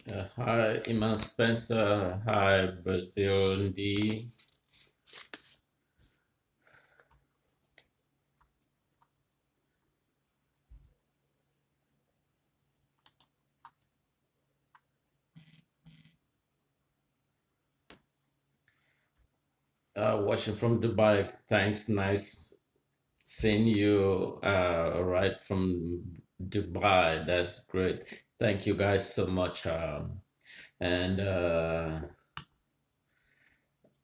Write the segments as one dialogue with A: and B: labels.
A: Hi, Iman Spencer. Hi, Brazil D. Watching from Dubai. Thanks. Nice seeing you right from Dubai. That's great. Thank you guys so much. And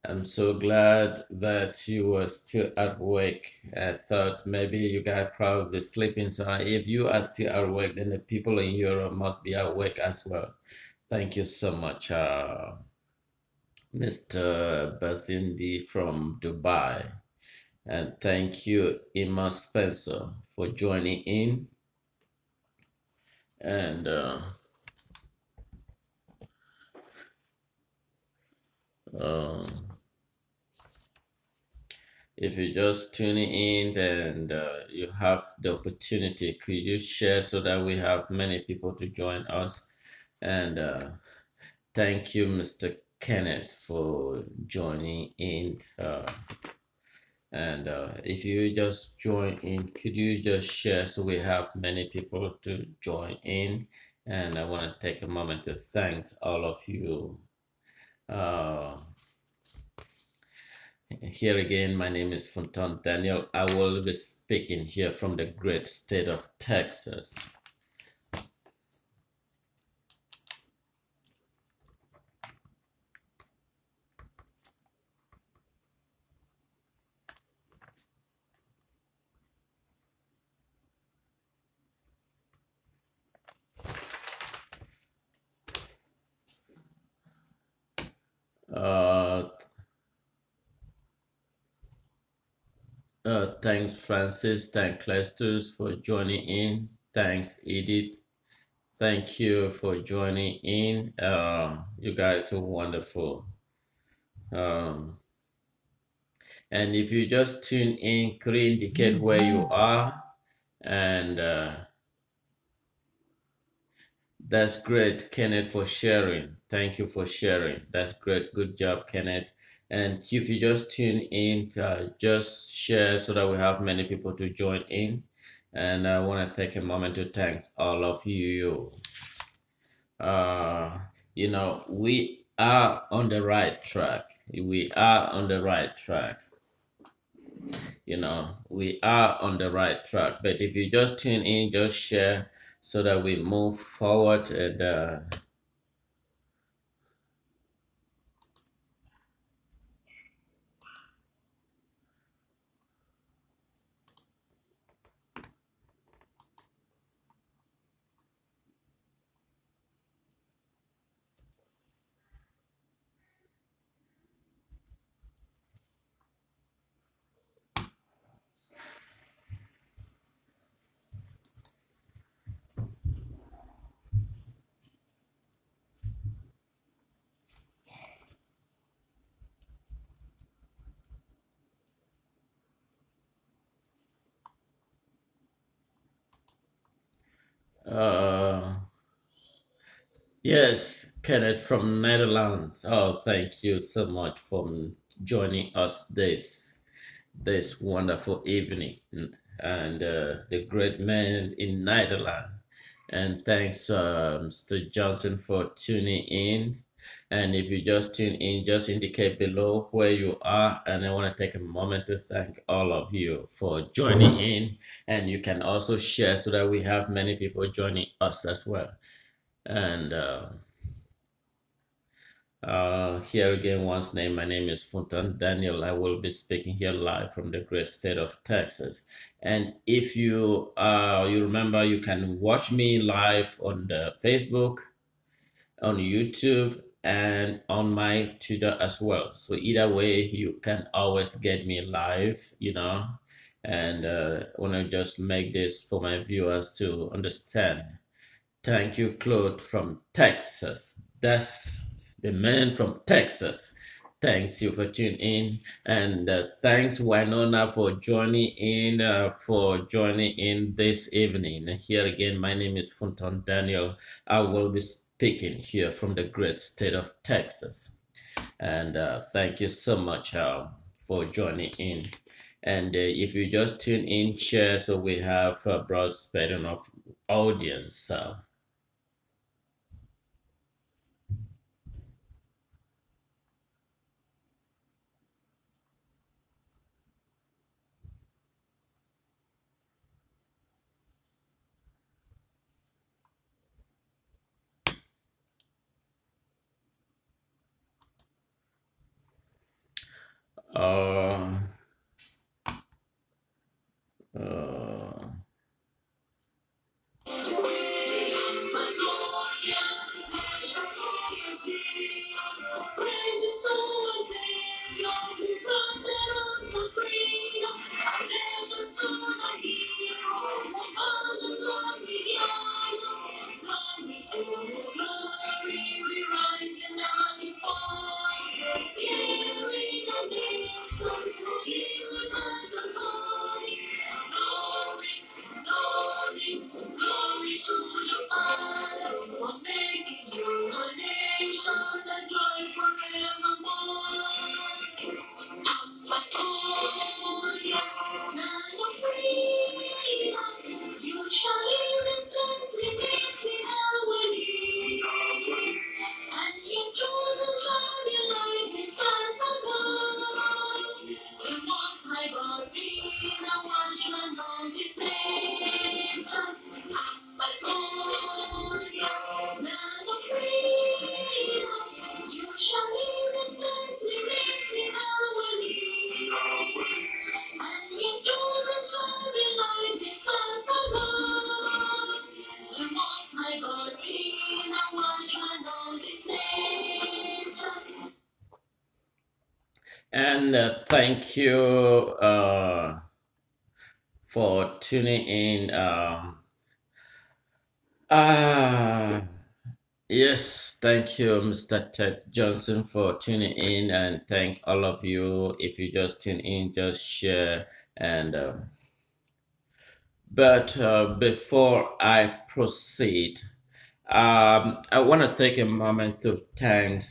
A: I'm so glad that you were still at work. I thought maybe you guys probably sleeping. So if you are still at work, then the people in Europe must be at work as well. Thank you so much, Mr. Basindi from Dubai. And thank you, Emma Spencer, for joining in. And uh, if you're just tuning in and you have the opportunity, could you share so that we have many people to join us? And thank you, Mr. Kenneth, for joining in. And if you just join in, could you just share so we have many people to join in? And I want to take a moment to thank all of you. Uh, Here again, my name is Fonton Daniel. I will be speaking here from the great state of Texas. Uh, Thanks, Francis. Thanks, Clestus, for joining in. Thanks, Edith. Thank you for joining in. You guys are wonderful. Um, and if you just tune in, could you indicate where you are? And that's great, Kenneth, for sharing. Thank you for sharing. That's great. Good job, Kenneth. And if you just tune in, just share so that we have many people to join in. And I want to take a moment to thank all of you. Uh, we are on the right track. We are on the right track. We are on the right track. But if you just tune in, just share so that we move forward and uh, yes, Kenneth from Netherlands. Oh, thank you so much for joining us this wonderful evening, and the great man in Netherlands. And thanks, Mr. Johnson, for tuning in. And if you just tune in, just indicate below where you are. And I want to take a moment to thank all of you for joining in. And you can also share so that we have many people joining us as well. And here again, once name. My name is Funton Daniel. I will be speaking here live from the great state of Texas. And if you remember, you can watch me live on the Facebook, on YouTube, and on my Twitter as well. So either way, you can always get me live. And I want to just make this for my viewers to understand. Thank you, Claude from Texas. That's the man from Texas. thanks you for tuning in, and thanks Winona for joining in this evening. And here again, my name is Funton Daniel. I will be speaking here from the great state of Texas, and thank you so much for joining in. And if you just tune in, share so we have a broad spectrum of audience. Uh, uh, and thank you for tuning in. Ah, yes, thank you, Mr. Ted Johnson, for tuning in, and thank all of you. If you just tune in, just share. And but before I proceed, I want to take a moment to thank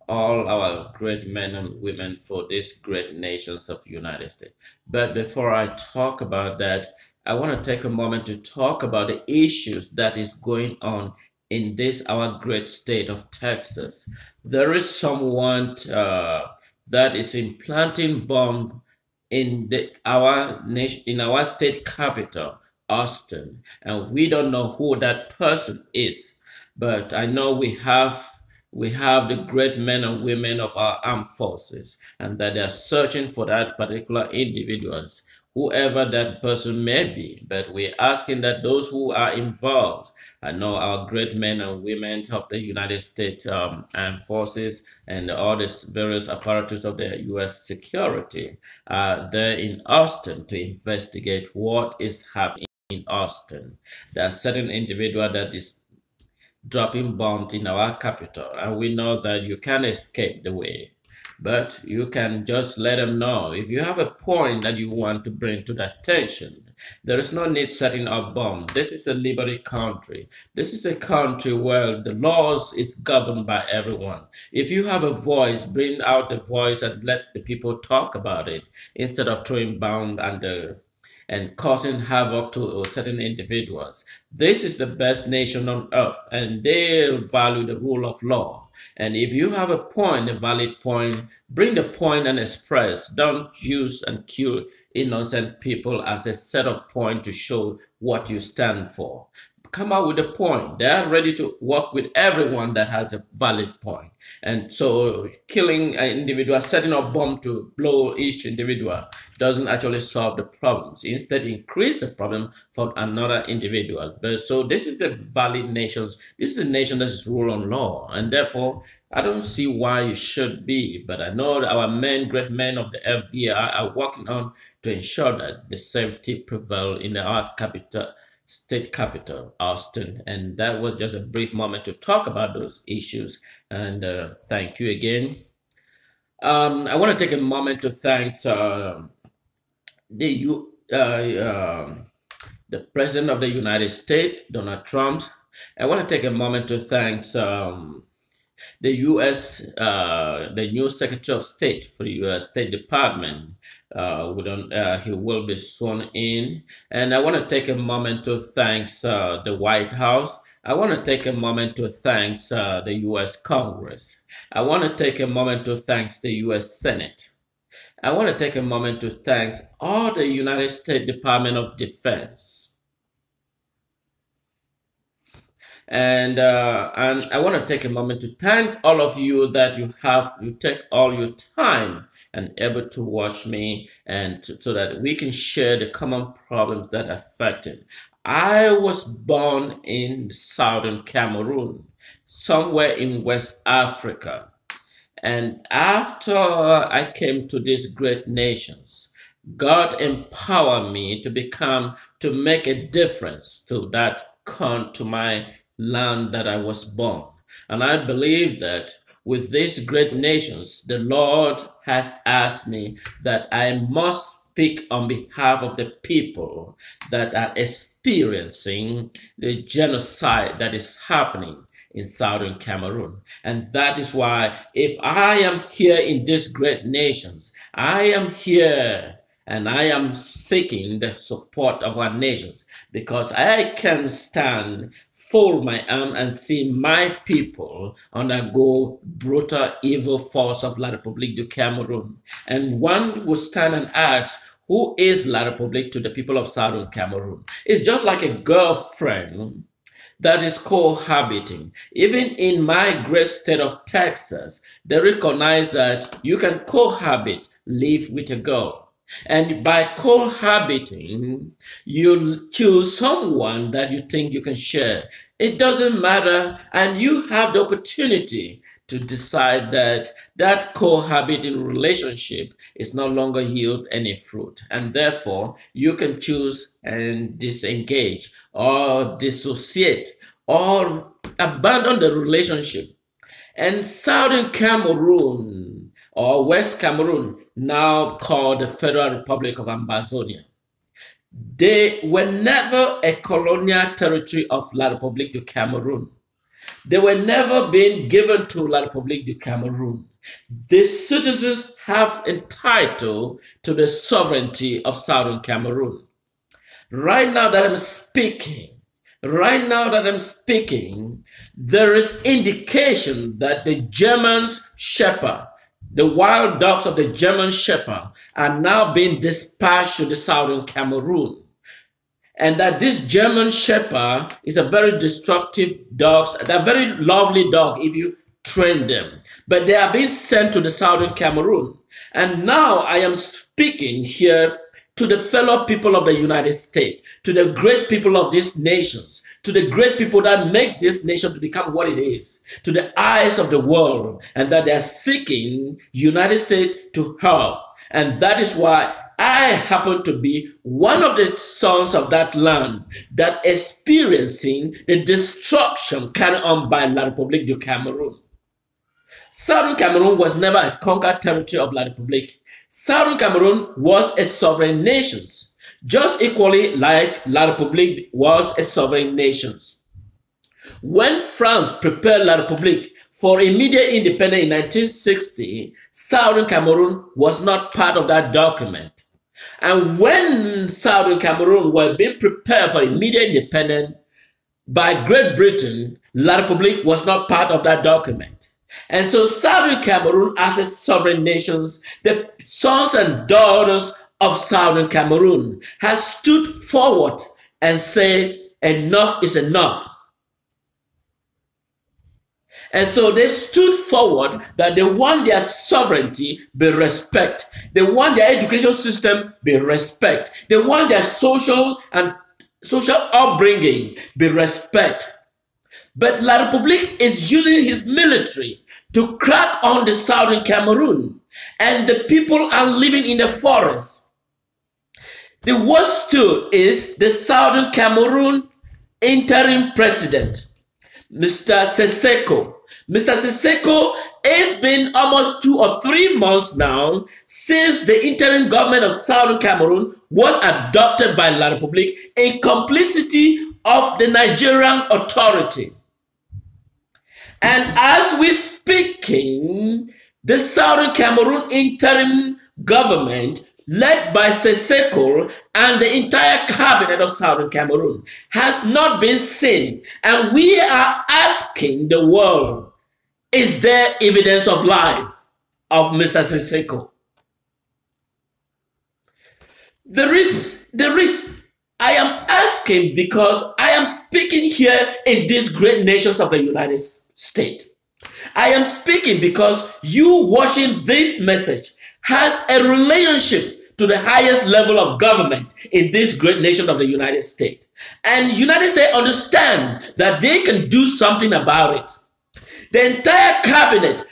A: all our great men and women for these great nations of United States. But before I talk about that, I want to take a moment to talk about the issues that is going on in this our great state of Texas. There is someone that is implanting bomb in our nation, in our state capital, Austin, and we don't know who that person is. But I know we have the great men and women of our armed forces, and that they are searching for that particular individuals, whoever that person may be. But we're asking that those who are involved, I know our great men and women of the United States armed forces and all these various apparatus of the U.S. security are there in Austin to investigate what is happening in Austin. There are certain individual that is dropping bombs in our capital, and we know that you can't escape the way. But you can just let them know if you have a point that you want to bring to their attention. There is no need setting up bombs. This is a liberty country. This is a country where the laws is governed by everyone. If you have a voice, bring out the voice and let the people talk about it instead of throwing bombs and causing havoc to certain individuals. This is the best nation on earth, and they value the rule of law. And if you have a point, a valid point, bring the point and express. Don't use and kill innocent people as a set of point to show what you stand for. Come out with a point. They are ready to work with everyone that has a valid point. And so killing an individual, setting up bomb to blow each individual doesn't actually solve the problems. Instead, increase the problem for another individual. But so this is the valid nations. This is a nation that is ruled on law. And therefore, I don't see why you should be. But I know that our men, great men of the FBI are working on to ensure that the safety prevail in our capital state capital, Austin. And that was just a brief moment to talk about those issues. And thank you again. I want to take a moment to thank the U, the President of the United States, Donald Trump. I want to take a moment to thank the U.S., the new Secretary of State for the U.S. State Department. He will be sworn in. And I want to take a moment to thank the White House. I want to take a moment to thank the U.S. Congress. I want to take a moment to thank the U.S. Senate. I want to take a moment to thank all the United States Department of Defense. And I want to take a moment to thank all of you that you take all your time and able to watch me, and so that we can share the common problems that affect it. I was born in southern Cameroon, somewhere in West Africa. And after I came to these great nations, God empowered me to make a difference to my land that I was born. And I believe that with these great nations, the Lord has asked me that I must speak on behalf of the people that are experiencing the genocide that is happening in southern Cameroon. And that is why, if I am here in these great nations, I am here and I am seeking the support of our nations, because I can stand, fold my arm, and see my people undergo brutal, evil force of La République du Cameroon. And one will stand and ask, who is La République to the people of southern Cameroon? It's just like a girlfriend that is cohabiting. Even in my great state of Texas, they recognize that you can cohabit, live with a girl. And by cohabiting, you choose someone that you think you can share. It doesn't matter, and you have the opportunity to decide that cohabiting relationship is no longer yield any fruit, and therefore you can choose and disengage or dissociate or abandon the relationship. And southern Cameroon, or West Cameroon, now called the Federal Republic of Amazonia, they were never a colonial territory of La République du Cameroon. They were never being given to La République du Cameroon. The citizens have entitled to the sovereignty of southern Cameroon. Right now that I'm speaking, there is indication that the German shepherd, the wild dogs of the German shepherd, are now being dispatched to the southern Cameroon. And that this German shepherd is a very destructive dog, a very lovely dog if you train them. But they are being sent to the southern Cameroon. And now I am speaking here to the fellow people of the United States, to the great people of these nations, to the great people that make this nation to become what it is, to the eyes of the world, and that they are seeking United States to help. And that is why I happen to be one of the sons of that land that experiencing the destruction carried on by La République du Cameroon. Southern Cameroon was never a conquered territory of La République. Southern Cameroon was a sovereign nation, just equally like La République was a sovereign nation. When France prepared La République for immediate independence in 1960, Southern Cameroon was not part of that document. And when Southern Cameroon were being prepared for immediate independence by Great Britain, La République was not part of that document. And so Southern Cameroon, as a sovereign nation, the sons and daughters of Southern Cameroon has stood forward and said, enough is enough. And so they stood forward that they want their sovereignty be respected. They want their education system be respected. They want their social upbringing be respected. But La République is using his military to crack on the southern Cameroon, and the people are living in the forest. The worst still is the southern Cameroon interim president, Mr. Seseko. Mr. Seseko it's been almost 2 or 3 months now since the interim government of Southern Cameroon was adopted by La République in complicity of the Nigerian authority. And as we're speaking, the Southern Cameroon interim government, led by Seseko and the entire cabinet of Southern Cameroon, has not been seen. And we are asking the world, is there evidence of life of Mr. Seseko? There is. I am asking because I am speaking here in these great nations of the United States. I am speaking because you watching this message has a relationship to the highest level of government in this great nation of the United States. And United States understand that they can do something about it. The entire cabinet,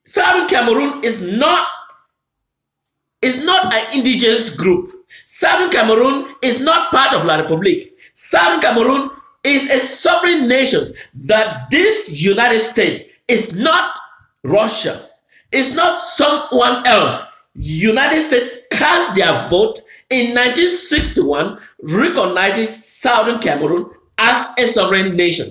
A: Southern Cameroon is not an indigenous group. Southern Cameroon is not part of La République. Southern Cameroon is a sovereign nation. That this United States is not Russia. It's not someone else. United States cast their vote in 1961, recognizing Southern Cameroon as a sovereign nation.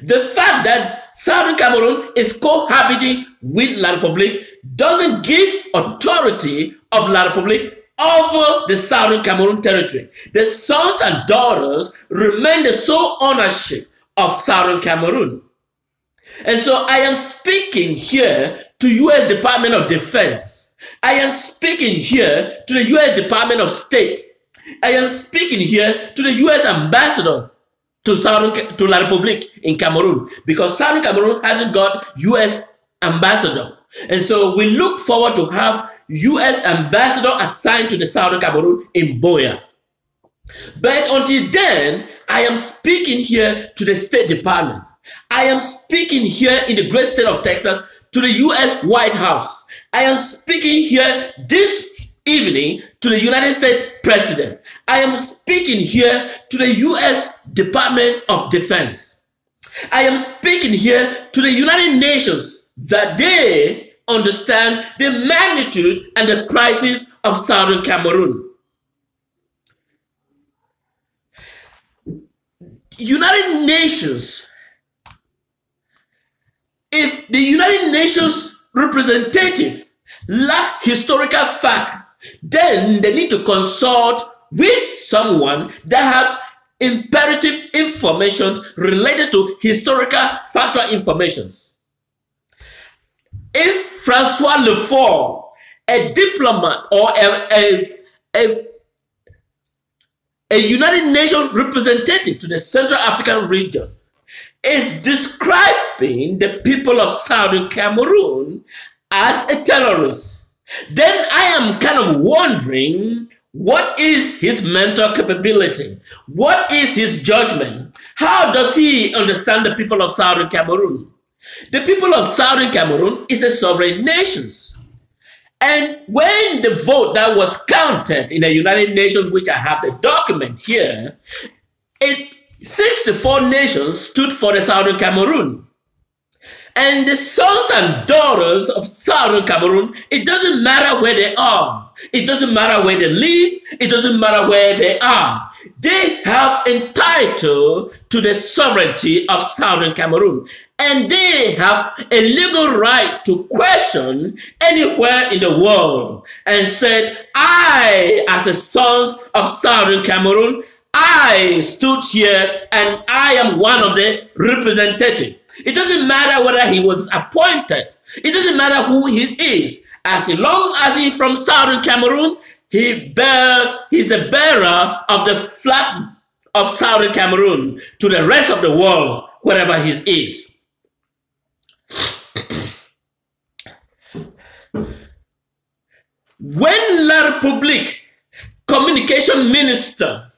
A: The fact that Southern Cameroon is cohabiting with La République doesn't give authority of La République over the Southern Cameroon territory. The sons and daughters remain the sole ownership of Southern Cameroon. And so I am speaking here to U.S. Department of Defense. I am speaking here to the U.S. Department of State. I am speaking here to the U.S. ambassador to La République in Cameroon, because Southern Cameroon hasn't got U.S. ambassador. And so we look forward to have U.S. ambassador assigned to the Southern Cameroon in Boya. But until then, I am speaking here to the State Department. I am speaking here in the great state of Texas to the U.S. White House. I am speaking here this evening to the United States President. I am speaking here to the U.S. Department of Defense. I am speaking here to the United Nations that they understand the magnitude and the crisis of Southern Cameroon. United Nations, if the United Nations representative lack historical fact, then they need to consult with someone that has imperative information related to historical factual informations. If Francois Lefort, a diplomat or a United Nations representative to the Central African region, is describing the people of Southern Cameroon as a terrorist, then I am kind of wondering, what is his mental capability? What is his judgment? How does he understand the people of Southern Cameroon? The people of Southern Cameroon is a sovereign nation. And when the vote that was counted in the United Nations, which I have the document here, 64 nations stood for the Southern Cameroon. And the sons and daughters of Southern Cameroon, it doesn't matter where they are. It doesn't matter where they live. It doesn't matter where they are. They have entitled to the sovereignty of Southern Cameroon. And they have a legal right to question anywhere in the world and said, I, as a son of Southern Cameroon, I stood here and I am one of the representatives. It doesn't matter whether he was appointed. It doesn't matter who he is. As long as he's from Southern Cameroon, he's the bearer of the flag of Southern Cameroon to the rest of the world, wherever he is. When La République communication minister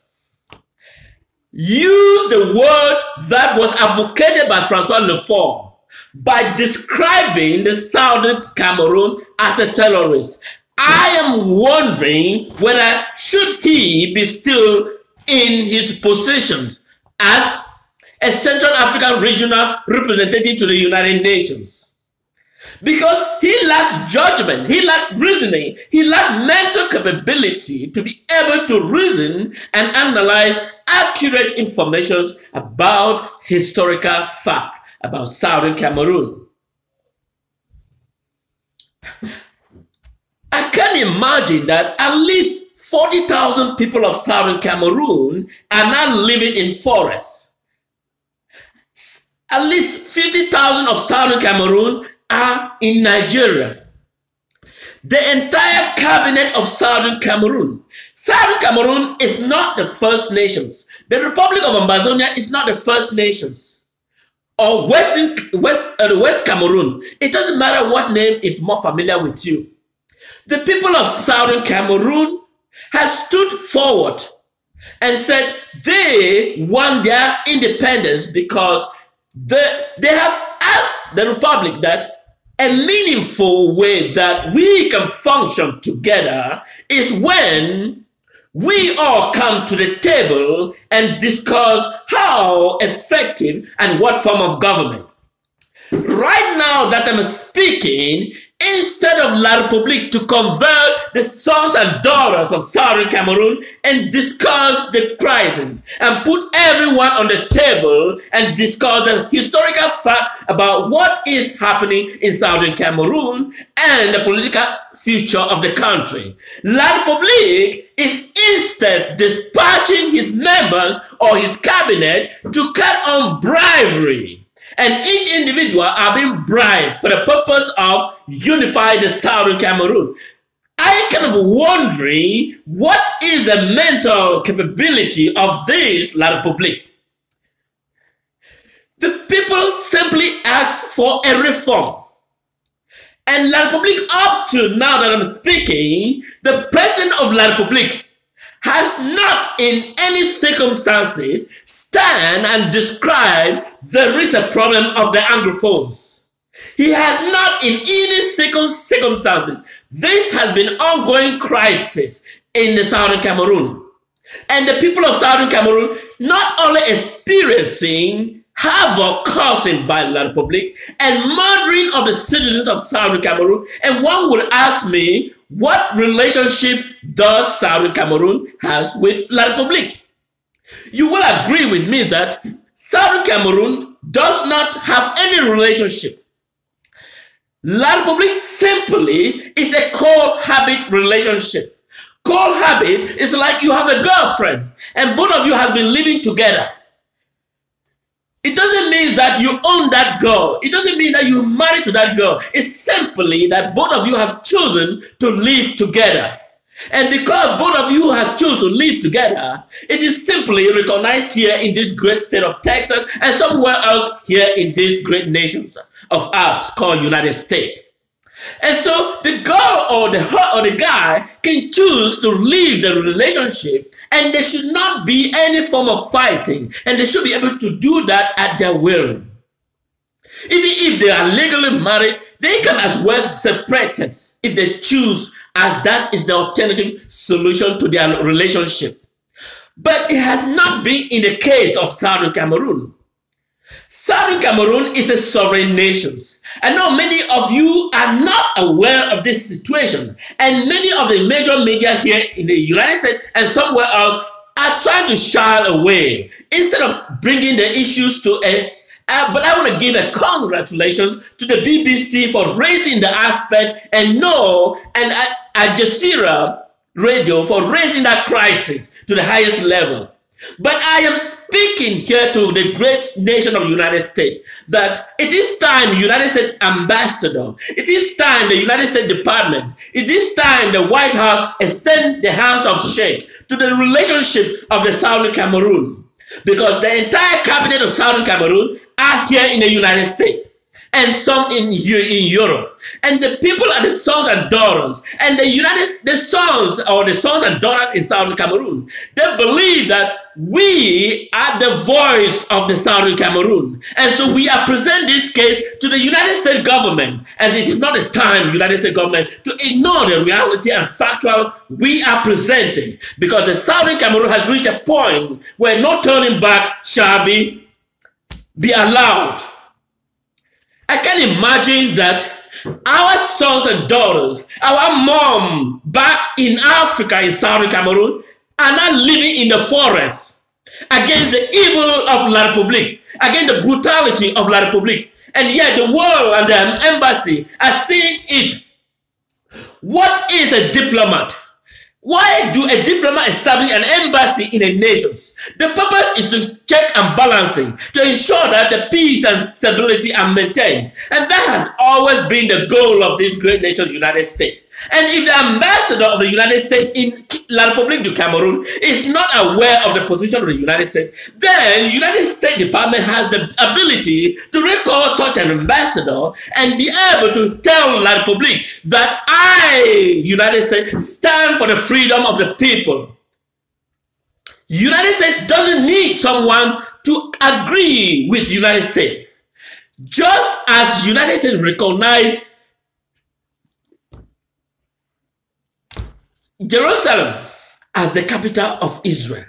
A: used the word that was advocated by Francois Lefort by describing the Southern Cameroon as a terrorist, I am wondering whether should he be still in his positions as a Central African regional representative to the United Nations. because he lacks judgment, he lacks reasoning, he lacks mental capability to be able to reason and analyze accurate information about historical fact about Southern Cameroon. I can imagine that at least 40,000 people of Southern Cameroon are now living in forests. At least 50,000 of Southern Cameroon are in Nigeria. The entire cabinet of Southern Cameroon. Southern Cameroon is not the First Nations. The Republic of Ambazonia is not the First Nations. Or West Cameroon. It doesn't matter what name is more familiar with you. The people of Southern Cameroon has stood forward and said they want their independence because they have asked the Republic that a meaningful way that we can function together is when we all come to the table and discuss how effective and what form of government. Right now that I'm speaking, instead of La République to convert the sons and daughters of Southern Cameroon and discuss the crisis and put everyone on the table and discuss the historical fact about what is happening in Southern Cameroon and the political future of the country, La République is instead dispatching his members or his cabinet to cut on bribery. And each individual are being bribed for the purpose of unifying the Southern Cameroon. I kind of wondering what is the mental capability of this La République. The people simply ask for a reform. And La République, up to now that I'm speaking, the president of La République has not in any circumstances stand and describe there is a problem of the Anglophones. He has not in any circumstances. This has been ongoing crisis in the Southern Cameroon. And the people of Southern Cameroon not only experiencing havoc caused by La République and murdering of the citizens of Southern Cameroon. And one would ask me, what relationship does Southern Cameroon has with La République? You will agree with me that Southern Cameroon does not have any relationship. La République simply is a cohabit relationship. Cohabit is like you have a girlfriend and both of you have been living together. It doesn't mean that you own that girl. It doesn't mean that you married to that girl. It's simply that both of you have chosen to live together. And because both of you have chosen to live together, it is simply recognized here in this great state of Texas and somewhere else here in this great nation of us called United States. And so the girl or the guy can choose to leave the relationship, and there should not be any form of fighting, and they should be able to do that at their will. Even if they are legally married, they can as well separate it if they choose, as that is the alternative solution to their relationship. But it has not been in the case of Southern Cameroon. Southern Cameroon is a sovereign nation. I know many of you are not aware of this situation, and many of the major media here in the United States and somewhere else are trying to shy away instead of bringing the issues to a but I want to give a congratulations to the BBC for raising the aspect and Al Jazeera Radio for raising that crisis to the highest level. But I am speaking here to the great nation of the United States that it is time United States ambassador, it is time the United States Department, it is time the White House extend the hands of shake to the relationship of the Southern Cameroon. Because the entire cabinet of Southern Cameroon are here in the United States and some in Europe. And the people are the sons and daughters. And the sons and daughters in Southern Cameroon, they believe that we are the voice of the Southern Cameroon. And so we are presenting this case to the United States government. And this is not the time, United States government, to ignore the reality and factual we are presenting. Because the Southern Cameroon has reached a point where no turning back shall be allowed. I can imagine that our sons and daughters, our mom back in Africa, in Southern Cameroon, are now living in the forest against the evil of La République, against the brutality of La République. And yet the world and the embassy are seeing it. What is a diplomat? Why do a diplomat establish an embassy in a nation? The purpose is to check and balancing, to ensure that the peace and stability are maintained. And that has always been the goal of this great nation, United States. And if the ambassador of the United States in La République du Cameroon is not aware of the position of the United States, then the United States Department has the ability to recall such an ambassador and be able to tell La République that I, United States, stand for the freedom of the people. United States doesn't need someone to agree with the United States. Just as United States recognize Jerusalem as the capital of Israel,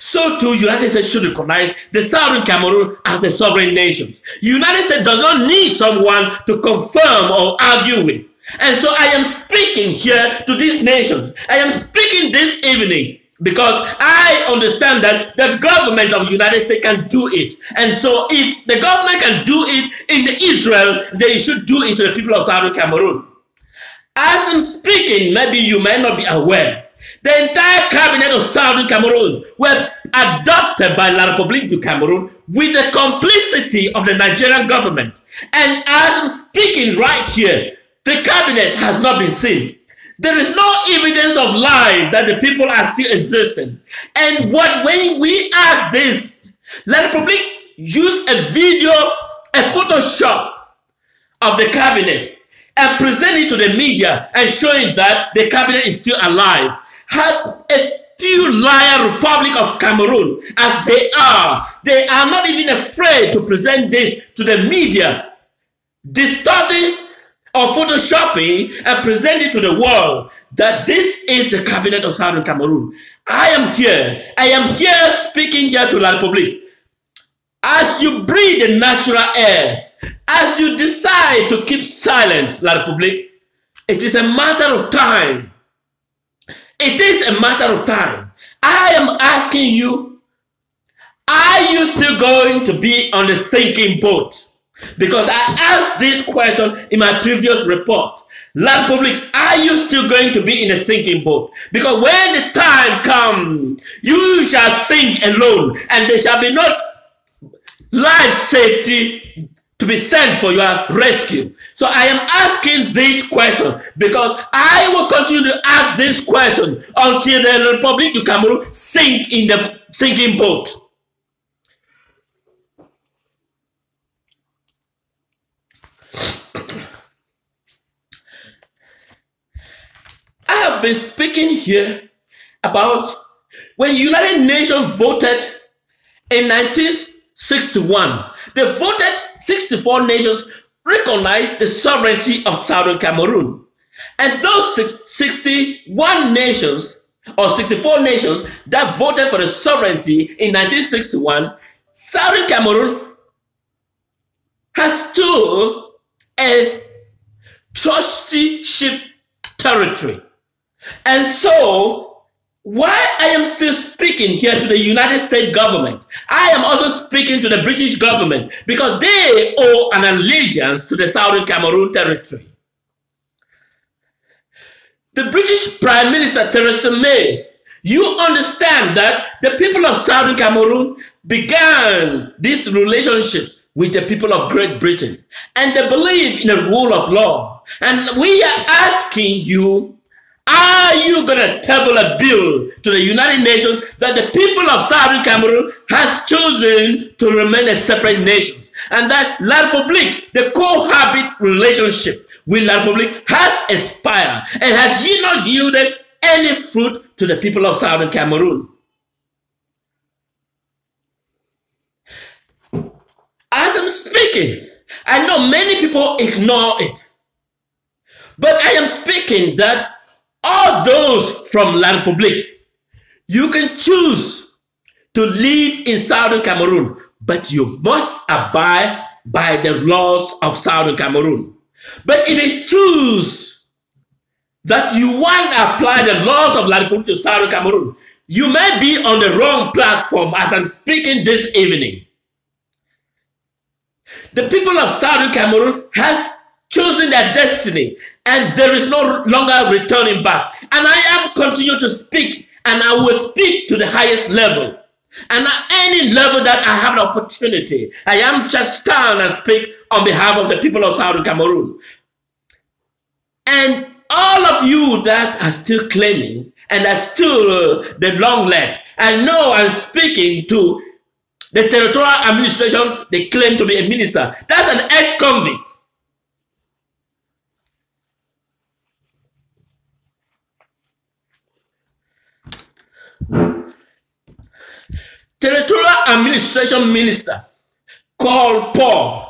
A: so too United States should recognize the Southern Cameroon as a sovereign nation. United States does not need someone to confirm or argue with. And so I am speaking here to these nations. I am speaking this evening because I understand that the government of the United States can do it. And so if the government can do it in Israel, they should do it to the people of Southern Cameroon. As I'm speaking, maybe you may not be aware, the entire cabinet of Southern Cameroon were adopted by La République du Cameroon with the complicity of the Nigerian government. And as I'm speaking right here, the cabinet has not been seen. There is no evidence of life that the people are still existing. And when we ask this, La République used a video, a Photoshop of the cabinet and present it to the media and showing that the cabinet is still alive. Has a few liar Republic of Cameroon as they are not even afraid to present this to the media, distorting or photoshopping and present it to the world that this is the cabinet of Southern Cameroon. I am here speaking here to La République. As you breathe the natural air, as you decide to keep silent, La République, it is a matter of time. It is a matter of time. I am asking you, are you still going to be on the sinking boat? Because I asked this question in my previous report. La République, are you still going to be in a sinking boat? Because when the time comes, you shall sink alone, and there shall be not life safety to be sent for your rescue. So I am asking this question because I will continue to ask this question until the Republic of Cameroon sink in the sinking boat. I have been speaking here about when United Nations voted in 1961. They voted 64 nations recognized the sovereignty of Southern Cameroon. And those 61 nations or 64 nations that voted for the sovereignty in 1961, Southern Cameroon has still a trusteeship territory. And so, why I am still speaking here to the United States government, I am also speaking to the British government because they owe an allegiance to the Southern Cameroon territory. The British Prime Minister Theresa May, you understand that the people of Southern Cameroon began this relationship with the people of Great Britain, and they believe in the rule of law. And we are asking you, are you going to table a bill to the United Nations that the people of Southern Cameroon has chosen to remain a separate nation, and that La République, the cohabit relationship with La République, has expired and has not yielded any fruit to the people of Southern Cameroon? As I'm speaking, I know many people ignore it, but I am speaking that all those from La République, you can choose to live in Southern Cameroon, but you must abide by the laws of Southern Cameroon. But if you choose that you want to apply the laws of La République to Southern Cameroon, you may be on the wrong platform as I'm speaking this evening. The people of Southern Cameroon has chosen their destiny, and there is no longer returning back. And I am continuing to speak, and I will speak to the highest level. And at any level that I have an opportunity, I am just stand and speak on behalf of the people of Southern Cameroon. And all of you that are still claiming and are still the long left, I know I'm speaking to the territorial administration. They claim to be a minister. That's an ex-convict. Territorial administration minister called Paul.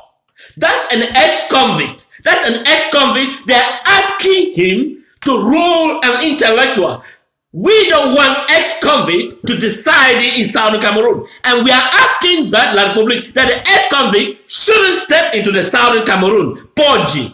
A: That's an ex-convict. That's an ex-convict. They're asking him to rule an intellectual. We don't want ex-convict to decide in Southern Cameroon. And we are asking that La République, that the ex-convict shouldn't step into the Southern Cameroon. Paul G.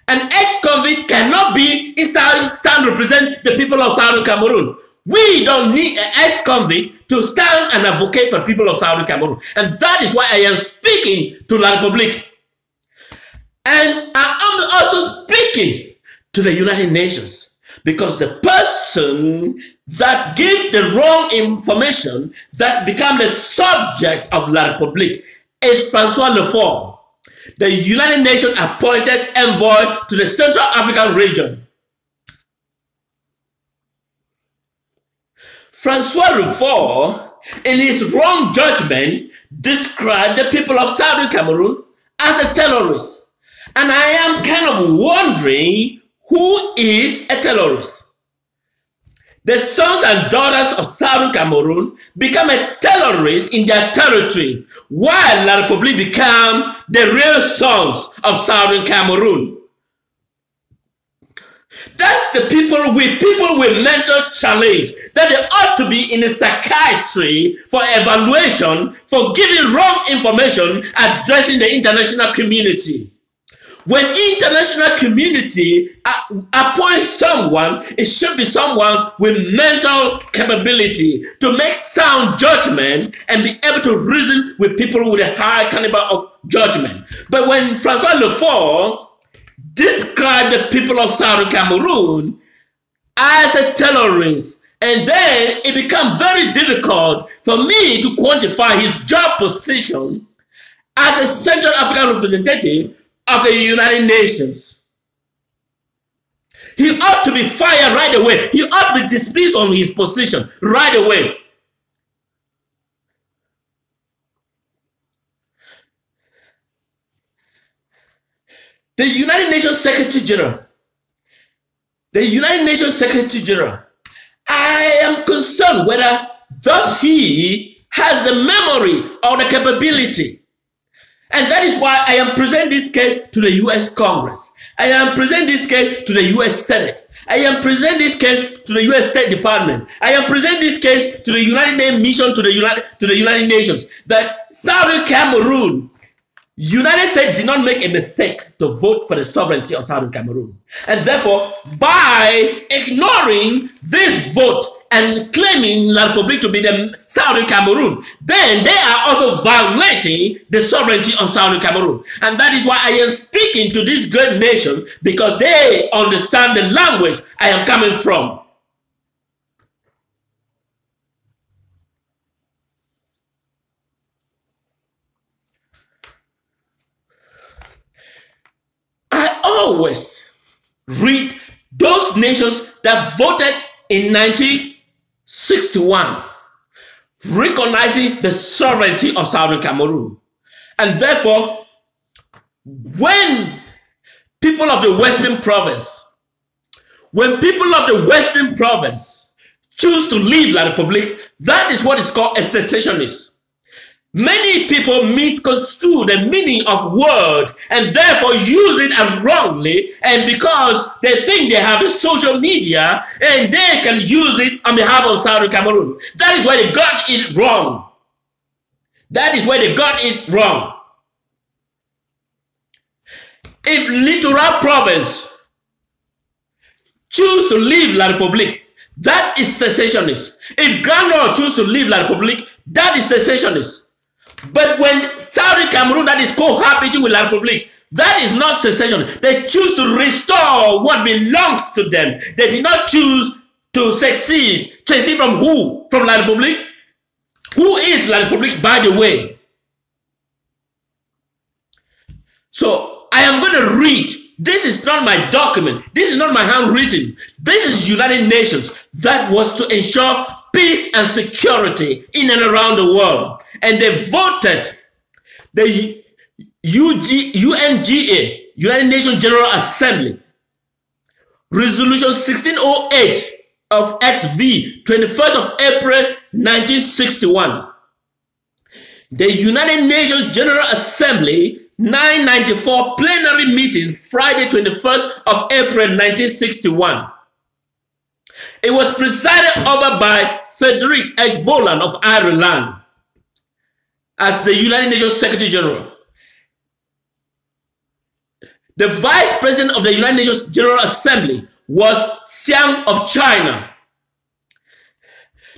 A: An ex-convict cannot be inside, stand to represent the people of Southern Cameroon. We don't need an ex-convict to stand and advocate for the people of Southern Cameroon. And that is why I am speaking to La République. And I am also speaking to the United Nations, because the person that gave the wrong information that became the subject of La République is Francois Lefort, the United Nations appointed envoy to the Central African region. Francois Lefort, in his wrong judgment, described the people of Southern Cameroon as a terrorist. And I am kind of wondering, who is a terrorist? The sons and daughters of Southern Cameroon become a terrorist in their territory, while La République become the real sons of Southern Cameroon. That's the people with mental challenge, that they ought to be in a psychiatry for evaluation for giving wrong information, addressing the international community. When international community appoints someone, it should be someone with mental capability to make sound judgment and be able to reason with people with a high caliber of judgment. But when Francois Lefort described the people of Southern Cameroon as a terrorist, and then it becomes very difficult for me to quantify his job position as a Central African representative of the United Nations. He ought to be fired right away. He ought to be dismissed on his position right away. The United Nations Secretary General, I am concerned whether does he has the memory or the capability. And that is why I am presenting this case to the U.S. Congress. I am presenting this case to the U.S. Senate. I am presenting this case to the U.S. State Department. I am presenting this case to the United Nations mission to the United Nations, that Southern Cameroon, United States did not make a mistake to vote for the sovereignty of Southern Cameroon. And therefore, by ignoring this vote and claiming La République to be the Southern Cameroon, then they are also violating the sovereignty of Southern Cameroon. And that is why I am speaking to this great nation, because they understand the language I am coming from. I always read those nations that voted in 1961, recognizing the sovereignty of Southern Cameroon. And therefore, when people of the Western Province, choose to leave La République, that is what is called a secessionist. Many people misconstrue the meaning of word and therefore use it as wrongly, and because they think they have the social media and they can use it on behalf of Southern Cameroon. That is why they got it wrong. If Littoral Province choose to leave La République, that is secessionist. If Grand Nord choose to leave La République, that is secessionist. But when Southern Cameroon that is cohabiting with La République, that is not secession. They choose to restore what belongs to them. They did not choose to secede. Secede from who? From La République? Who is La République, by the way? So I am going to read. This is not my document. This is not my handwritten. This is United Nations that was to ensure peace and security in and around the world. And they voted the UNGA, United Nations General Assembly, Resolution 1608 of XV, 21st of April 1961. The United Nations General Assembly 994 plenary meeting, Friday 21st of April 1961. It was presided over by Frederick H. Boland of Ireland as the United Nations Secretary General. The Vice President of the United Nations General Assembly was Xiang of China.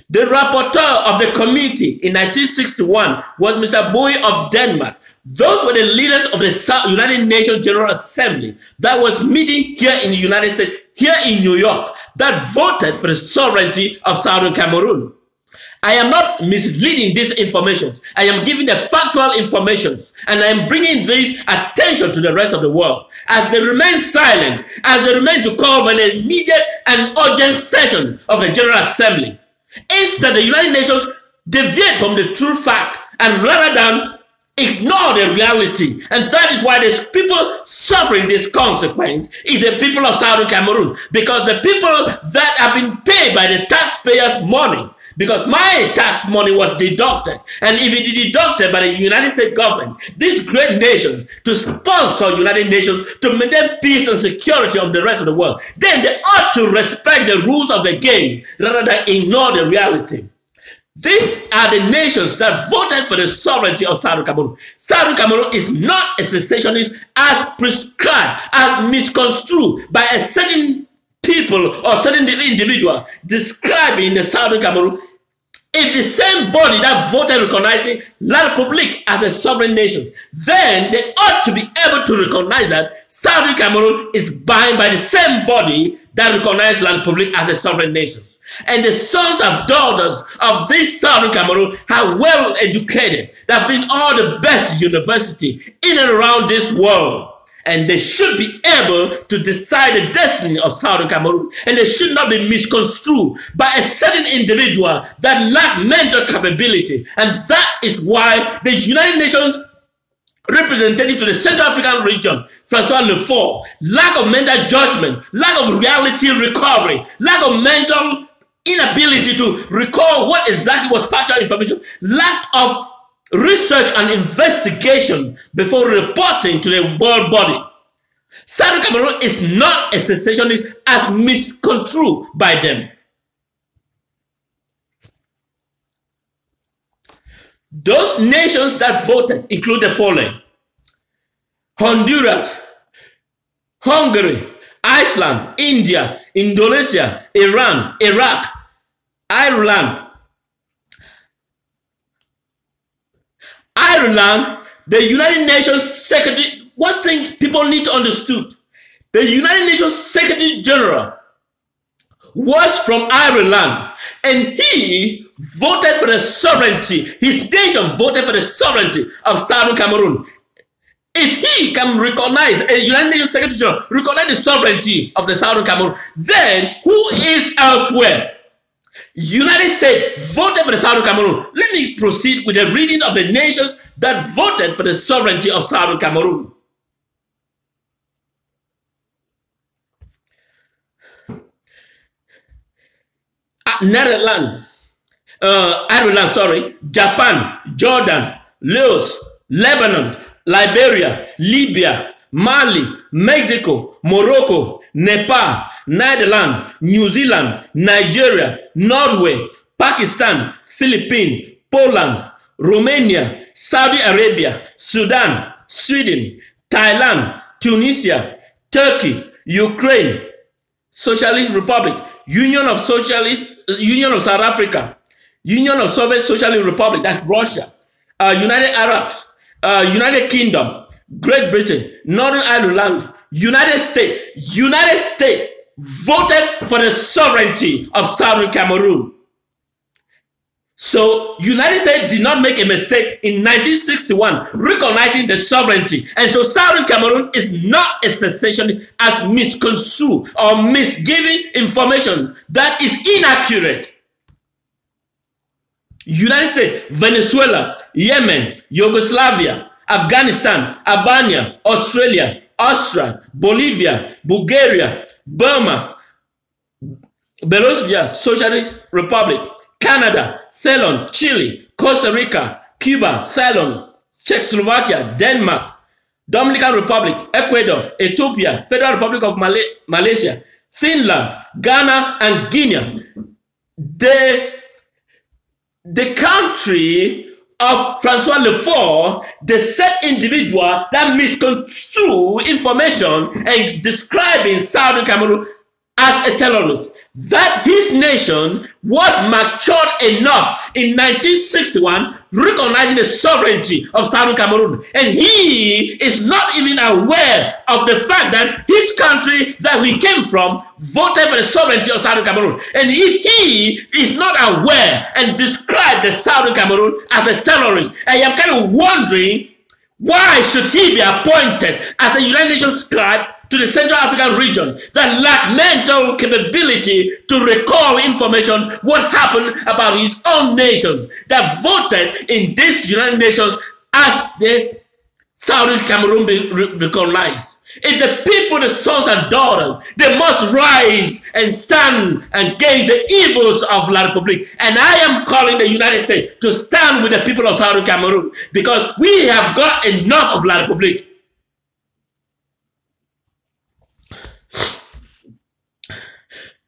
A: The rapporteur of the committee in 1961 was Mr. Boy of Denmark. Those were the leaders of the United Nations General Assembly that was meeting here in the United States, here in New York, that voted for the sovereignty of Southern Cameroon. I am not misleading these information. I am giving the factual information, and I am bringing this attention to the rest of the world. As they remain silent, as they remain to call for an immediate and urgent session of the General Assembly, instead the United Nations deviate from the true fact and rather than ignore the reality. And that is why there's people suffering this consequence is the people of Southern Cameroon, because the people that have been paid by the taxpayers' money, because my tax money was deducted, and if it is deducted by the United States government, these great nations, to sponsor United Nations to maintain peace and security on the rest of the world, then they ought to respect the rules of the game rather than ignore the reality. These are the nations that voted for the sovereignty of Southern Cameroon. Southern Cameroon is not a secessionist as prescribed, as misconstrued by a certain people or certain individual describing the Southern Cameroon. If the same body that voted recognizing La République as a sovereign nation, then they ought to be able to recognize that Southern Cameroon is bound by the same body that recognized La République as a sovereign nation. And the sons and daughters of this Southern Cameroon are well educated. They have been all the best university in and around this world. And they should be able to decide the destiny of Southern Cameroon. And they should not be misconstrued by a certain individual that lack mental capability. And that is why the United Nations representative to the Central African region, Francois Lefort, lack of mental judgment, lack of reality recovery, lack of mental inability to recall what exactly was factual information, lack of research and investigation before reporting to the world body. Southern Cameroon is not a secessionist as misconstrued by them. Those nations that voted include the following: Honduras, Hungary, Iceland, India, Indonesia, Iran, Iraq, Ireland, the United Nations Secretary. One thing people need to understand: the United Nations Secretary General was from Ireland, and he voted for the sovereignty. His nation voted for the sovereignty of Southern Cameroon. If he can recognize, a United Nations Secretary General recognize the sovereignty of the Southern Cameroon, then who is elsewhere? United States voted for the Southern Cameroon. Let me proceed with the reading of the nations that voted for the sovereignty of Southern Cameroon. Ireland, Japan, Jordan, Laos, Lebanon, Liberia, Libya, Mali, Mexico, Morocco, Nepal, Netherlands, New Zealand, Nigeria, Norway, Pakistan, Philippines, Poland, Romania, Saudi Arabia, Sudan, Sweden, Thailand, Tunisia, Turkey, Ukraine, Socialist Republic, Union of South Africa, Union of Soviet Socialist Republic, that's Russia, United Arabs, United Kingdom, Great Britain, Northern Ireland, United States voted for the sovereignty of Southern Cameroon. So United States did not make a mistake in 1961 recognizing the sovereignty. And so Southern Cameroon is not a secession as misconstrued or misgiving information that is inaccurate. United States, Venezuela, Yemen, Yugoslavia, Afghanistan, Albania, Australia, Austria, Bolivia, Bulgaria, Burma, Belarus Socialist Republic, Canada, Ceylon, Chile, Costa Rica, Cuba, Ceylon, Czechoslovakia, Denmark, Dominican Republic, Ecuador, Ethiopia, Federal Republic of Malaysia, Finland, Ghana, and Guinea. The country of Francois Lefort, the said individual that misconstrued information and describing Southern Cameroon as a terrorist, that his nation was matured enough in 1961 recognizing the sovereignty of Southern Cameroon, and he is not even aware of the fact that his country that he came from voted for the sovereignty of Southern Cameroon. And if he is not aware and described the Southern Cameroon as a terrorist, I am kind of wondering, why should he be appointed as a United Nations scribe to the Central African region that lack mental capability to recall information what happened about his own nations that voted in this United Nations as the Southern Cameroon be recognized? If the people, the sons and daughters, they must rise and stand against the evils of La Republique. And I am calling the United States to stand with the people of Southern Cameroon, because we have got enough of La Republique.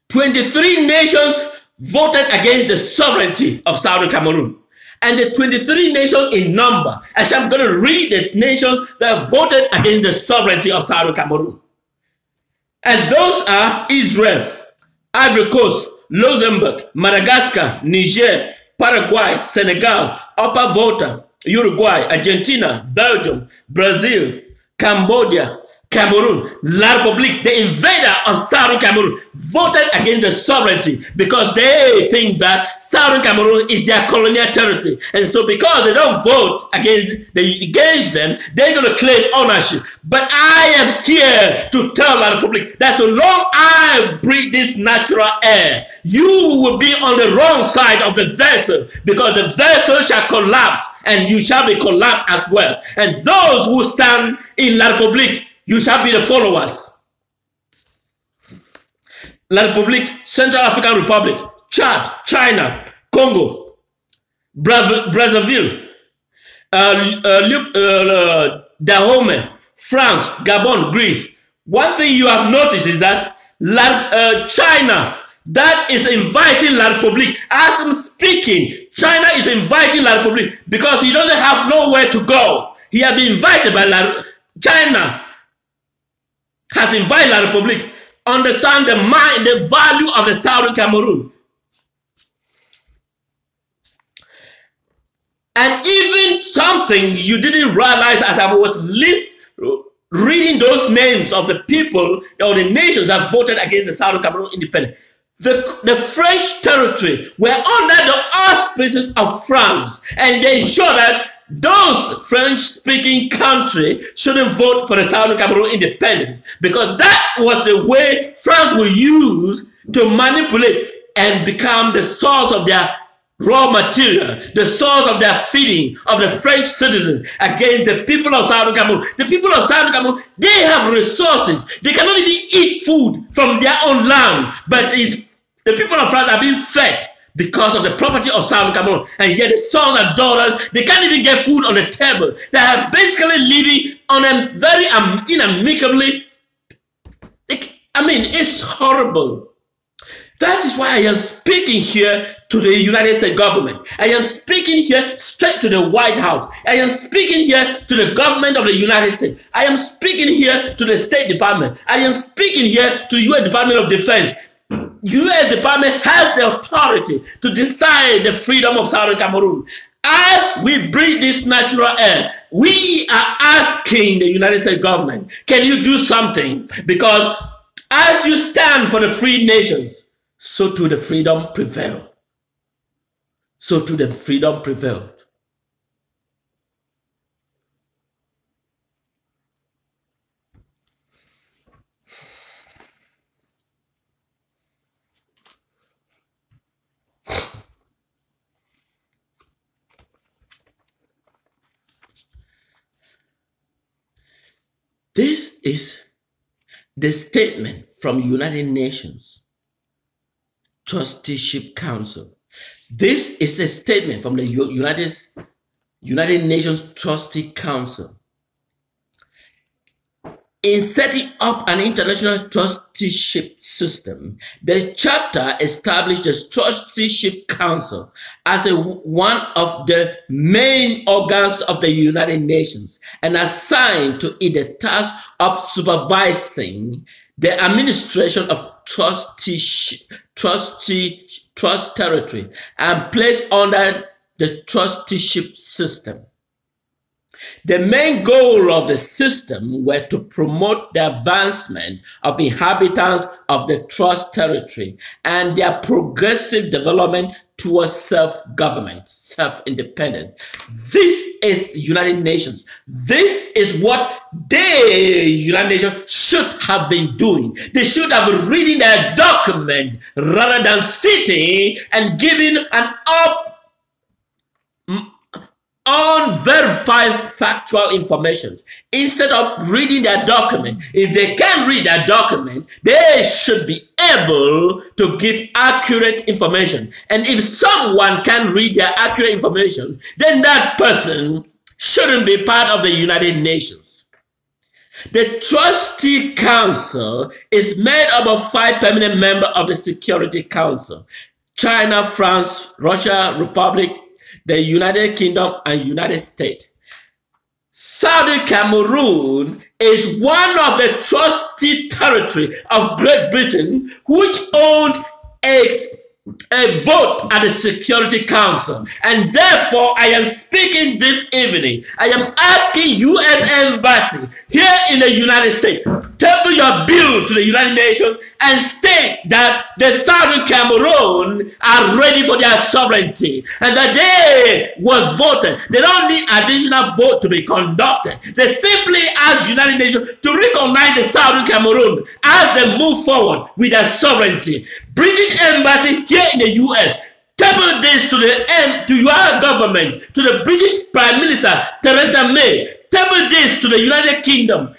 A: 23 nations voted against the sovereignty of Southern Cameroon. And the 23 nations in number, as I'm going to read the nations that voted against the sovereignty of Southern Cameroon. And those are Israel, Ivory Coast, Luxembourg, Madagascar, Niger, Paraguay, Senegal, Upper Volta, Uruguay, Argentina, Belgium, Brazil, Cambodia, Cameroon, La Republique, the invader of Southern Cameroon, voted against the sovereignty because they think that Southern Cameroon is their colonial territory. And so because they don't vote against them, they're going to claim ownership. But I am here to tell La Republique that so long I breathe this natural air, you will be on the wrong side of the vessel, because the vessel shall collapse and you shall be collapsed as well. And those who stand in La Republique, you shall be the followers. La Republique, Central African Republic, Chad, China, Congo, Brazzaville, Dahomey, France, Gabon, Greece. One thing you have noticed is that China, that is inviting La Republique. As I'm speaking, China is inviting La Republique because he doesn't have nowhere to go. He has been invited by China. Has invited La Republique. Understand the value of the Southern Cameroon. And even something you didn't realize as I was reading those names of the people or the nations that voted against the Southern Cameroon independence. The French territory were under the auspices of France, and they ensured that those French-speaking countries shouldn't vote for the Southern Cameroon independence, because that was the way France would use to manipulate and become the source of their raw material, the source of their feeding of the French citizens against the people of Southern Cameroon. The people of Southern Cameroon, they have resources. They cannot even eat food from their own land, but the people of France are being fed because of the property of Southern Cameroon. And yet the sons and daughters, they can't even get food on the table. They are basically living on a very inamicably, I mean, it's horrible. That is why I am speaking here to the United States government. I am speaking here straight to the White House. I am speaking here to the government of the United States. I am speaking here to the State Department. I am speaking here to U.S. Department of Defense. U.S. Department has the authority to decide the freedom of Southern Cameroon. As we breathe this natural air, we are asking the United States government, can you do something? Because as you stand for the free nations, so too the freedom prevail. So too the freedom prevail. This is the statement from United Nations Trusteeship Council. This is a statement from the United Nations Trustee Council. In setting up an international trusteeship system, the chapter established the Trusteeship Council as one of the main organs of the United Nations and assigned to it the task of supervising the administration of trust territory and placed under the trusteeship system. The main goal of the system were to promote the advancement of inhabitants of the trust territory and their progressive development towards self-government, self-independent. This is United Nations. This is what the United Nations should have been doing. They should have reading their document rather than sitting and giving an unverified factual information. Instead of reading their document, if they can't read their document, they should be able to give accurate information. And if someone can read their accurate information, then that person shouldn't be part of the United Nations. The Trustee Council is made up of 5 permanent members of the Security Council: China, France, Russia, Republic, the United Kingdom, and United States. Southern Cameroon is one of the trustee territory of Great Britain, which owned a vote at the Security Council. And therefore, I am speaking this evening. I am asking U.S. Embassy here in the United States, table your bill to the United Nations and state that the Southern Cameroon are ready for their sovereignty and that they was voted. They don't need additional vote to be conducted. They simply ask United Nations to recognize the Southern Cameroon as they move forward with their sovereignty. British Embassy here in the U.S., table this to your government, to the British Prime Minister Theresa May. Table this to the United Kingdom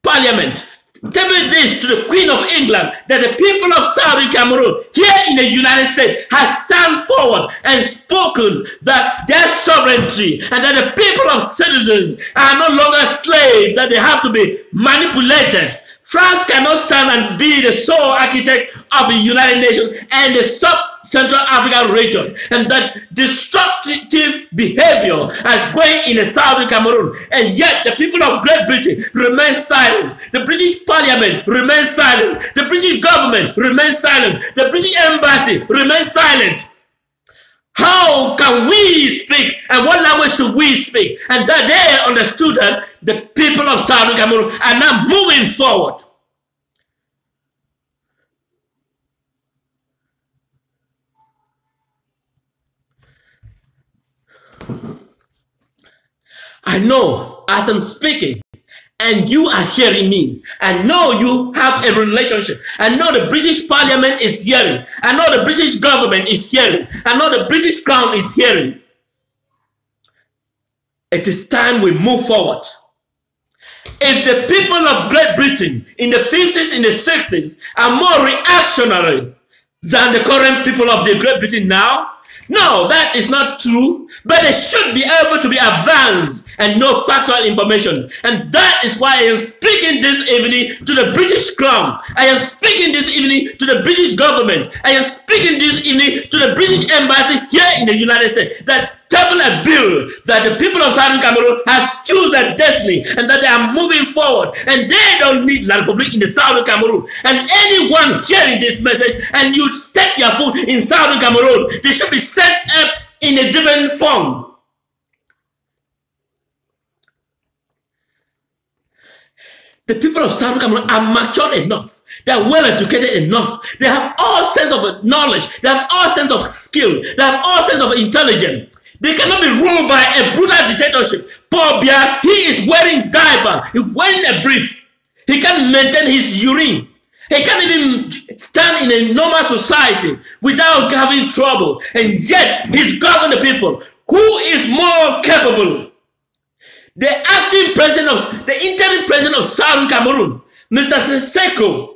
A: Parliament. Table this to the Queen of England, that the people of Southern Cameroon here in the United States has stand forward and spoken that their sovereignty and that the people of citizens are no longer slaves, that they have to be manipulated. France cannot stand and be the sole architect of the United Nations and the sub-Central African region, and that destructive behavior is going in the Southern Cameroon, and yet the people of Great Britain remain silent. The British Parliament remains silent. The British government remains silent. The British Embassy remains silent. How can we speak, and what language should we speak? And that they understood that the people of Southern Cameroon are now moving forward. I know as I'm speaking, and you are hearing me. I know you have a relationship. I know the British Parliament is hearing. I know the British government is hearing. I know the British Crown is hearing. It is time we move forward. If the people of Great Britain in the 50s, in the 60s are more reactionary than the current people of the Great Britain now, no, that is not true. But they should be able to be advanced and no factual information. And that is why I am speaking this evening to the British Crown. I am speaking this evening to the British government. I am speaking this evening to the British Embassy here in the United States, that table a bill that the people of Southern Cameroon have chosen their destiny and that they are moving forward, and they don't need La Republic in the Southern Cameroon. And anyone hearing this message and you step your foot in Southern Cameroon, they should be set up in a different form. The people of Southern Cameroon are matured enough. They are well educated enough. They have all sense of knowledge. They have all sense of skill. They have all sense of intelligence. They cannot be ruled by a brutal dictatorship. Paul Biya, he is wearing diaper. He's wearing a brief. He can't maintain his urine. He can't even stand in a normal society without having trouble. And yet, he's governing the people. Who is more capable? The acting president of, the interim president of Southern Cameroon, Mr. Seko.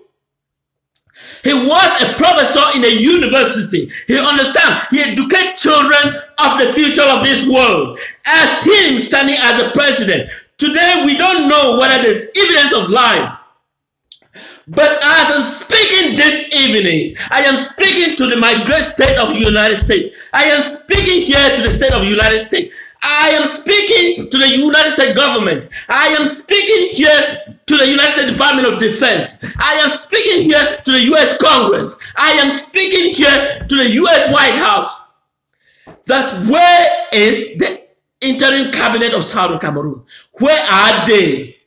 A: He was a professor in a university. He understands. He educates children of the future of this world. As him standing as a president. Today, we don't know whether there's evidence of life. But as I'm speaking this evening, I am speaking to my great state of the United States. I am speaking here to the state of the United States. I am speaking to the United States government. I am speaking here to the United States Department of Defense. I am speaking here to the U.S. Congress. I am speaking here to the U.S. White House. That where is the interim cabinet of Southern Cameroon? Where are they?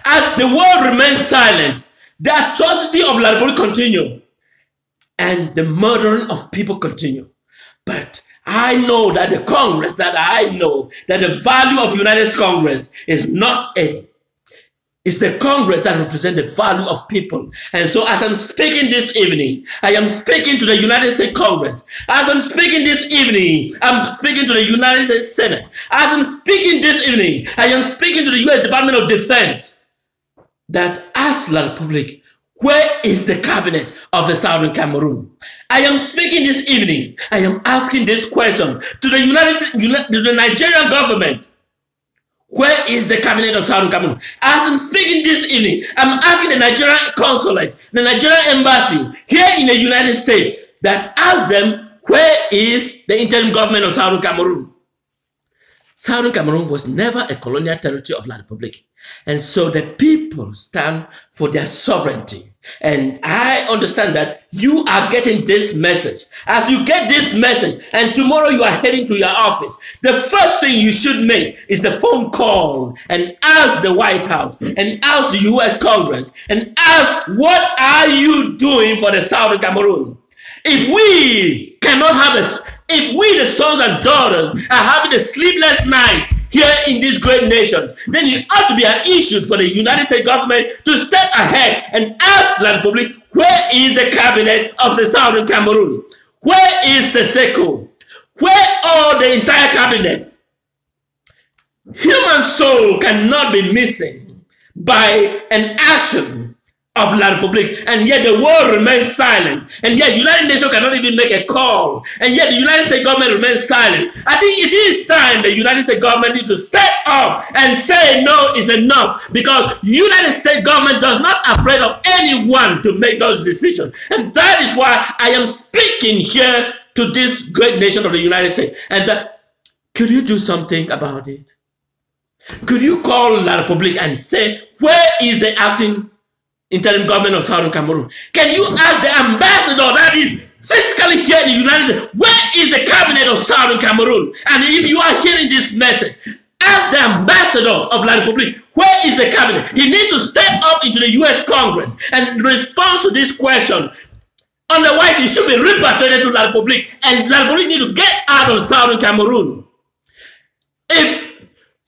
A: As the world remains silent, the atrocity of La Republic continue and the murdering of people continue. But I know that the Congress, that the value of United States Congress is not it's the Congress that represents the value of people. And so as I'm speaking this evening, I am speaking to the United States Congress. As I'm speaking this evening, I'm speaking to the United States Senate. As I'm speaking this evening, I am speaking to the U.S. Department of Defense. That as La Republic, where is the cabinet of the Southern Cameroon? I am speaking this evening. I am asking this question to the Nigerian government. Where is the cabinet of Southern Cameroon? As I'm speaking this evening, I'm asking the Nigerian consulate, the Nigerian embassy here in the United States, that ask them, where is the interim government of Southern Cameroon? Southern Cameroon was never a colonial territory of La Republic. And so the people stand for their sovereignty. And I understand that you are getting this message. As you get this message and tomorrow you are heading to your office, the first thing you should make is a phone call and ask the White House and ask the U.S. Congress and ask, what are you doing for the Southern Cameroon? If we cannot have if we, the sons and daughters, are having a sleepless night here in this great nation, then it ought to be an issue for the United States government to step ahead and ask La Republic, where is the cabinet of the Southern Cameroon? Where is the SECO? Where are the entire cabinet? Human soul cannot be missing by an action of La Republic, and yet the world remains silent, and yet the United Nations cannot even make a call, and yet the United States government remains silent. I think it is time the United States government needs to step up and say no is enough, because the United States government does not afraid of anyone to make those decisions. And that is why I am speaking here to this great nation of the United States. And that, could you do something about it? Could you call La Republic and say, where is the acting interim government of Southern Cameroon? Can you ask the ambassador that is physically here in the United States, where is the cabinet of Southern Cameroon? And if you are hearing this message, ask the ambassador of La Republic, where is the cabinet? He needs to step up into the U.S. Congress and respond to this question. Otherwise, it should be repatriated to La Republic, and La Republic needs to get out of Southern Cameroon. If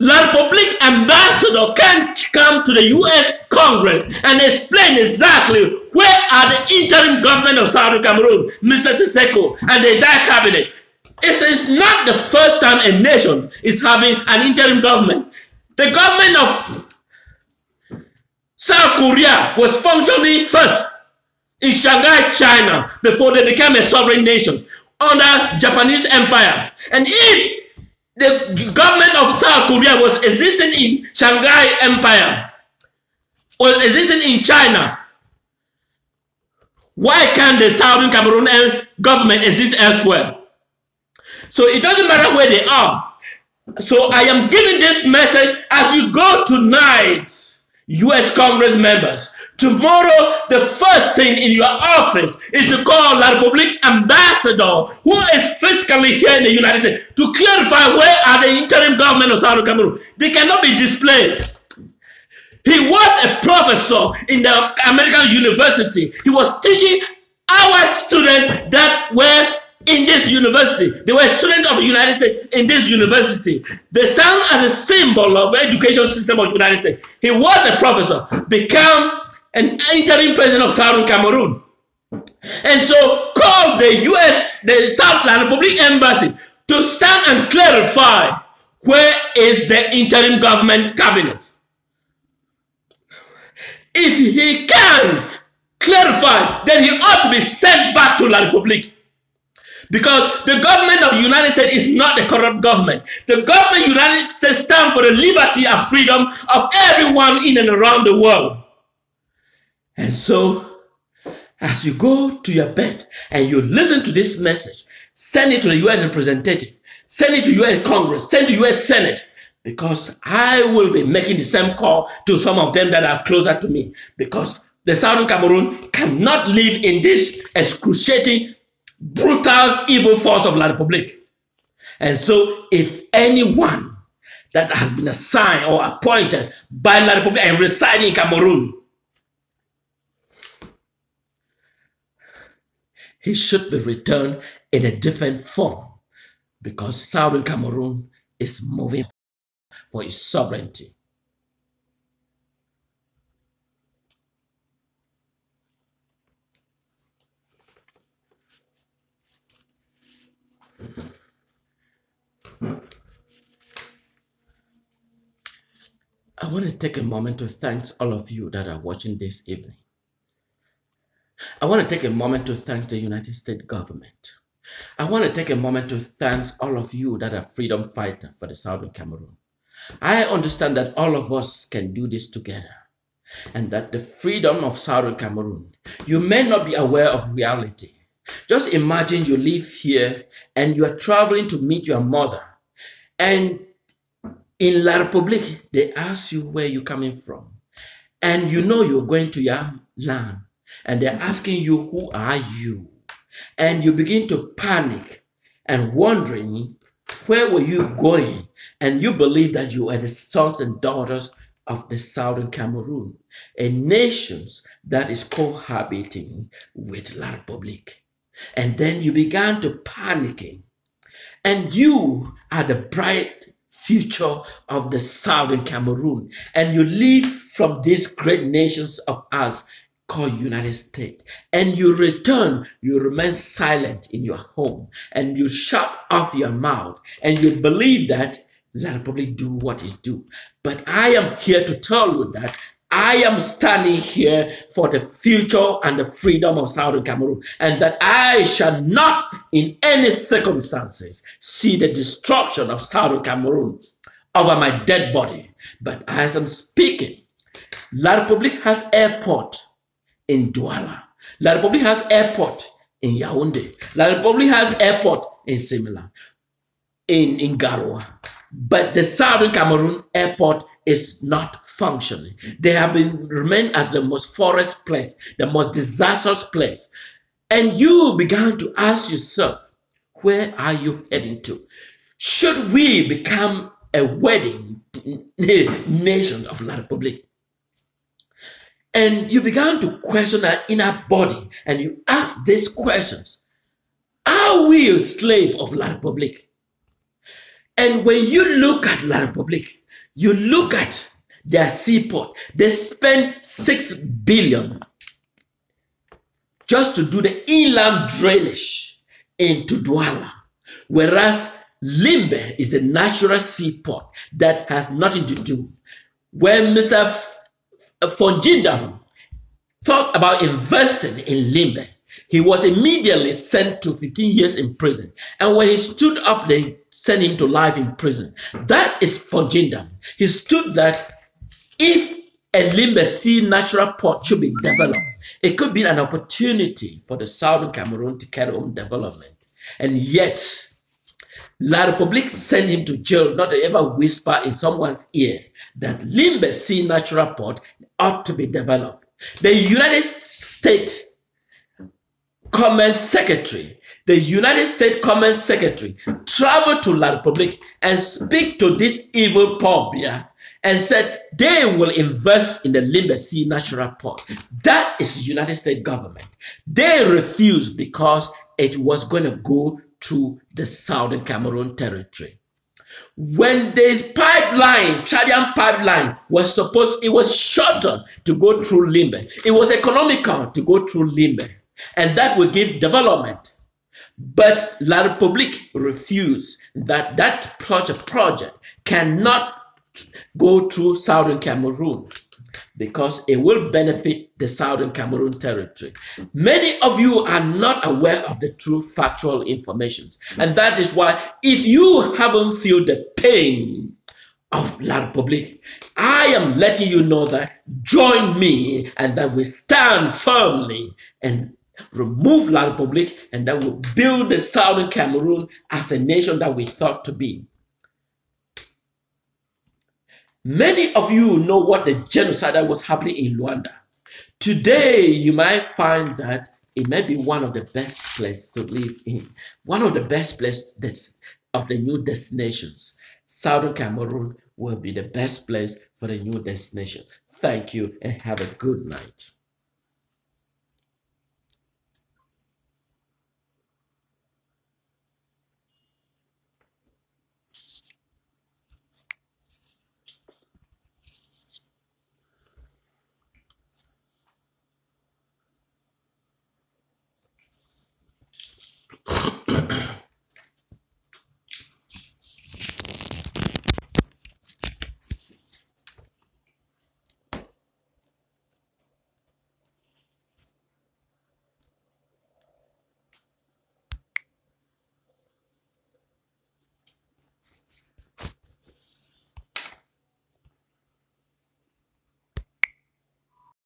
A: La Republic ambassador can't come to the U.S. Congress and explain exactly where are the interim government of Southern Cameroon, Mr. Siseko, and the entire cabinet. It is not the first time a nation is having an interim government. The government of South Korea was functioning first in Shanghai, China, before they became a sovereign nation under Japanese Empire. And if The government of South Korea was existing in Shanghai Empire, was existing in China. Why can't the Southern Cameroon government exist elsewhere? So it doesn't matter where they are. So I am giving this message as you go tonight, U.S. Congress members. Tomorrow, the first thing in your office is to call La Republique ambassador who is physically here in the United States to clarify where are the interim government of Southern Cameroon. They cannot be displayed. He was a professor in the American university. He was teaching our students that were in this university. They were students of the United States in this university. They stand as a symbol of the education system of the United States. He was a professor, became an interim president of Southern Cameroon. And so called the U.S., the South La Republique Embassy to stand and clarify where is the interim government cabinet. If he can clarify, then he ought to be sent back to La Republique. Because the government of the United States is not a corrupt government. The government of the United States stands for the liberty and freedom of everyone in and around the world. And so, as you go to your bed and you listen to this message, send it to the U.S. representative, send it to U.S. Congress, send it to U.S. Senate, because I will be making the same call to some of them that are closer to me, because the Southern Cameroon cannot live in this excruciating, brutal, evil force of La Republique. And so if anyone that has been assigned or appointed by La Republique and residing in Cameroon, he should be returned in a different form, because Southern Cameroon is moving for its sovereignty. I want to take a moment to thank all of you that are watching this evening. I want to take a moment to thank the United States government. I want to take a moment to thank all of you that are freedom fighters for the Southern Cameroon. I understand that all of us can do this together, and that the freedom of Southern Cameroon, you may not be aware of reality. Just imagine you live here and you are traveling to meet your mother, and in La Republique, they ask you where you're coming from, and you know you're going to your land, and they're asking you, who are you? And you begin to panic and wondering, where were you going? And you believe that you are the sons and daughters of the Southern Cameroon, a nation that is cohabiting with La Republique. And then you began to panicking. And you are the bright future of the Southern Cameroon. And you live from these great nations of us called United States. And you return, you remain silent in your home. And you shut off your mouth. And you believe that La Republique do what it do. But I am here to tell you that I am standing here for the future and the freedom of Southern Cameroon, and that I shall not in any circumstances see the destruction of Southern Cameroon over my dead body. But as I'm speaking, La Republique has airport in Douala. La Republique has airport in Yaoundé. La Republique has airport in Simila, in Garoua. But the Southern Cameroon airport is not functioning. They have been remained as the most forest place, the most disastrous place. And you began to ask yourself, where are you heading to? Should we become a wedding nation of La Republique? And you began to question our inner body, and you ask these questions. Are we a slave of La Republique? And when you look at La Republique, you look at their seaport. They spend $6 billion just to do the inland drainage into Douala, whereas Limbe is a natural seaport that has nothing to do. When Mr. Fonjinda thought about investing in Limbe, he was immediately sent to 15 years in prison. And when he stood up, they send him to life in prison. That is for gender. He stood that if a Limbe Sea natural port should be developed, it could be an opportunity for the Southern Cameroon to carry on development. And yet, La République sent him to jail not to ever whisper in someone's ear that Limbe Sea natural port ought to be developed. The United States Commerce Secretary traveled to La République and speak to this evil pobia and said they will invest in the Limbe Sea natural port. That is the United States government. They refused because it was going to go to the Southern Cameroon territory. When this pipeline, Chadian pipeline, it was shorter to go through Limbe. It was economical to go through Limbe, and that would give development. But La République refused that project cannot go through Southern Cameroon because it will benefit the Southern Cameroon territory. Many of you are not aware of the true factual information. And that is why if you haven't felt the pain of La République, I am letting you know that join me and that we stand firmly and remove La République and that will build the Southern Cameroon as a nation that we thought to be. Many of you know what the genocide that was happening in Rwanda. Today, you might find that it may be one of the best places to live in. One of the best places of the new destinations. Southern Cameroon will be the best place for the new destination. Thank you and have a good night.